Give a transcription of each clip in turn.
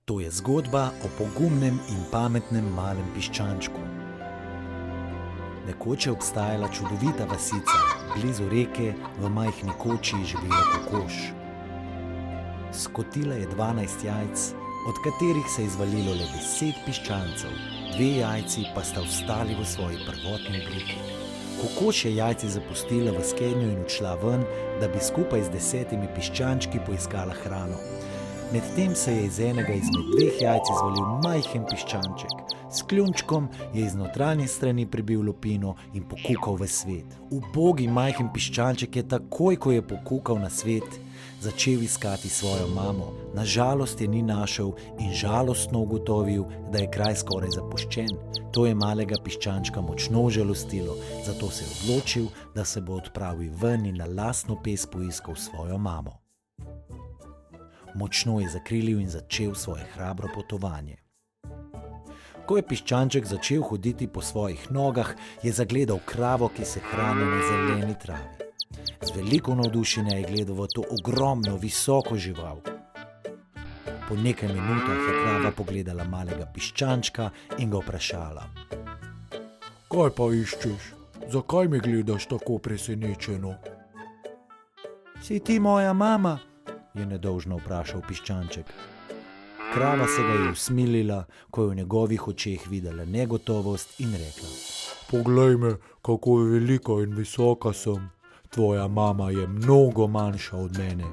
To je zgodba o pogumnem in pametnem malem piščančku. Nekoč je obstajala čudovita vasica, blizu reke, v majhni koči je živela kokoš. Skotila je 12 jajc, od katerih se je izvalilo le 10 piščancev, 2 jajci pa sta ostali v svoji prvotni obliki. Kokoš je jajce zapustila v skednju in odšla ven, da bi skupaj z 10 piščančki poiskala hrano. Medtem se je iz enega izmed 2 jajc izvalil majhen piščanček. S kljunčkom je iz notranje strani prebil lupino in pokukal v svet. Ubogi majhen piščanček je takoj, ko je pokukal na svet, začel iskati svojo mamo. Na žalost je ni našel in žalostno ugotovil, da je kraj skoraj zapuščen. To je malega piščančka močno žalostilo, zato se je odločil, da se bo odpravil ven in na lastno pest poiskal svojo mamo. Močno je zakrilil in začel svoje hrabro potovanje. Ko je piščanček začel hoditi po svojih nogah, je zagledal kravo, ki se hrani na zeleni travi. Z veliko navdušenja je gledal v to ogromno, visoko žival. Po nekaj minutah je krava pogledala malega piščančka in ga vprašala: Kaj pa iščeš? Zakaj me gledaš tako presenečeno? Si ti moja mama? Je nedolžno vprašal piščanček. Krava se ga je usmilila, ko je v njegovih očeh videla negotovost in rekla: Poglej me, kako velika in visoka sem. Tvoja mama je mnogo manjša od mene.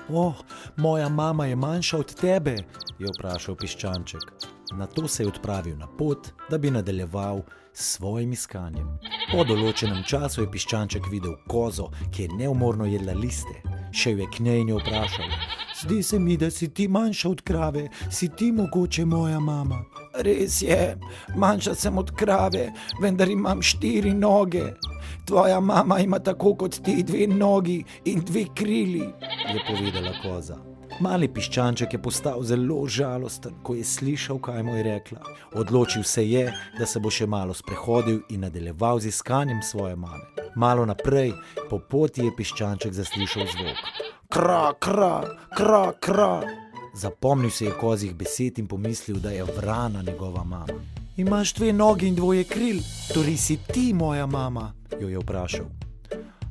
Oh, moja mama je manjša od tebe, je vprašal piščanček. Nato se je odpravil na pot, da bi nadaljeval s svojim iskanjem. Po določenem času je piščanček videl kozo, ki je neumorno jedla liste. Šel je k njej in jo vprašal: Zdi se mi, da si ti manjša od krave, si ti mogoče moja mama? Res je, manjša sem od krave, vendar imam 4 noge. Tvoja mama ima tako kot ti 2 nogi in 2 krili, je povedala koza. Mali piščanček je postal zelo žalosten, ko je slišal, kaj mu je rekla. Odločil se je, da se bo še malo sprehodil in nadaljeval z iskanjem svoje mame. Malo naprej, po poti je piščanček zaslišal zvok. Kra, kra, kra, kra. Zapomnil se je kozjih besed in pomislil, da je vrana njegova mama. Imaš 2 nogi in 2 kril, torej si ti moja mama, jo je vprašal.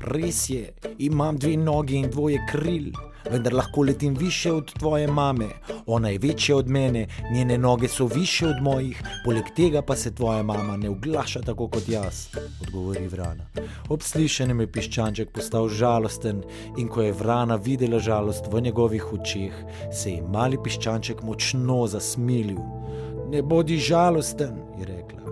Res je, imam 2 nogi in 2 kril, vendar lahko letim više od tvoje mame. Ona je večja od mene, njene noge so više od mojih, poleg tega pa se tvoja mama ne oglaša tako kot jaz, odgovori vrana. Ob slišanem je piščanček postal žalosten in ko je vrana videla žalost v njegovih očeh, se je mali piščanček močno zasmilil. Ne bodi žalosten, je rekla.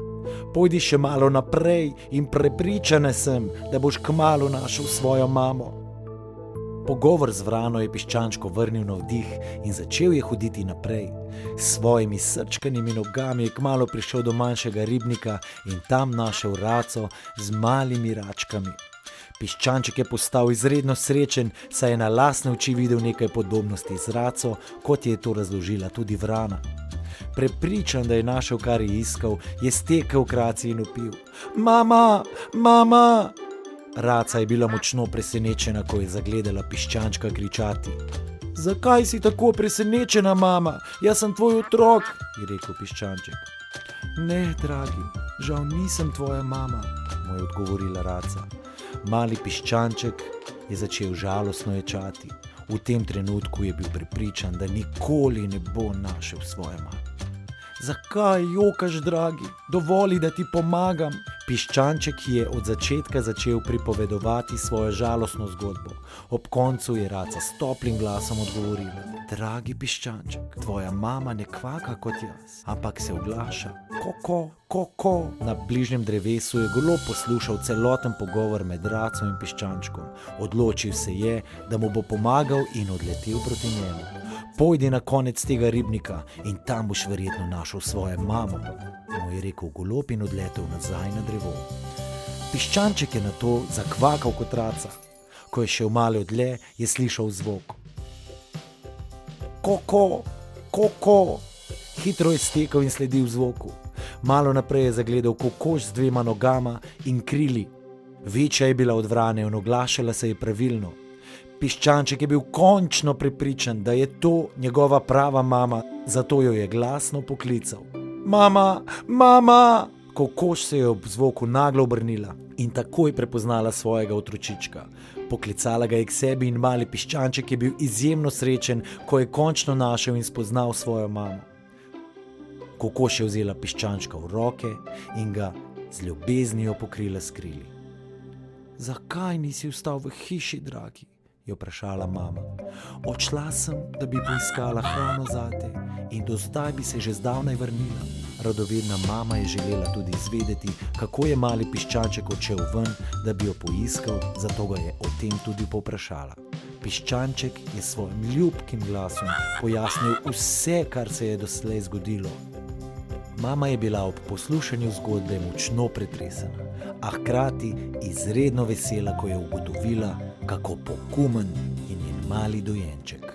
Pojdi še malo naprej in prepričana sem, da boš kmalu našel svojo mamo. Pogovor z vrano je piščančku vrnil navdih in začel je hoditi naprej. S svojimi srčkanimi nogami je kmalu prišel do manjšega ribnika in tam našel raco z malimi račkami. Piščanček je postal izredno srečen, saj je na lastne oči videl nekaj podobnosti z raco, kot je to razložila tudi vrana. Prepričan, da je našel, kar je iskal, je stekel k raci in vpil: Mama, mama! Raca je bila močno presenečena, ko je zagledala piščančka kričati. Zakaj si tako presenečena, mama? Jaz sem tvoj otrok, je rekel piščanček. Ne, dragi, žal nisem tvoja mama, mu je odgovorila raca. Mali piščanček je začel žalostno ječati. V tem trenutku je bil prepričan, da nikoli ne bo našel svoje mame. Zakaj jokaš, dragi? Dovoli, da ti pomagam. Piščanček je od začetka začel pripovedovati svojo žalostno zgodbo. Ob koncu je raca s toplim glasom odgovorila: Dragi piščanček, tvoja mama ne kvaka kot jaz, ampak se oglaša. Koko, koko. Na bližnjem drevesu je golob poslušal celoten pogovor med raco in piščančkom. Odločil se je, da mu bo pomagal in odletel proti njemu. Pojdi na konec tega ribnika in tam boš verjetno našel svojo mamo, mu je rekel golob in odletel nazaj na drevo. Piščanček je nato zakvakal kot raca. Ko je šel malo dlje, je slišal zvok. Koko, koko. Hitro je stekel in sledil zvoku. Malo naprej je zagledal kokoš z 2 nogama in krili. Večja je bila od vrane in oglašala se je pravilno. Piščanček je bil končno prepričan, da je to njegova prava mama, zato jo je glasno poklical. Mama, mama! Kokoš se je ob zvoku naglo obrnila in takoj prepoznala svojega otročička. Poklicala ga je k sebi in mali piščanček je bil izjemno srečen, ko je končno našel in spoznal svojo mamo. Kokoš je vzela piščančka v roke in ga z ljubeznijo pokrila s krili. Zakaj nisi ostal v hiši, dragi? Je vprašala mama. Odšla sem, da bi poiskala hrano zate in do zdaj bi se že zdavnaj vrnila. Radovedna mama je želela tudi izvedeti, kako je mali piščanček odšel ven, da bi jo poiskal, zato ga je o tem tudi povprašala. Piščanček je s svojim ljubkim glasom pojasnil vse, kar se je doslej zgodilo. Mama je bila ob poslušanju zgodbe močno pretresena, a hkrati izredno vesela, ko je ugotovila, kako pogumen je njen mali dojenček.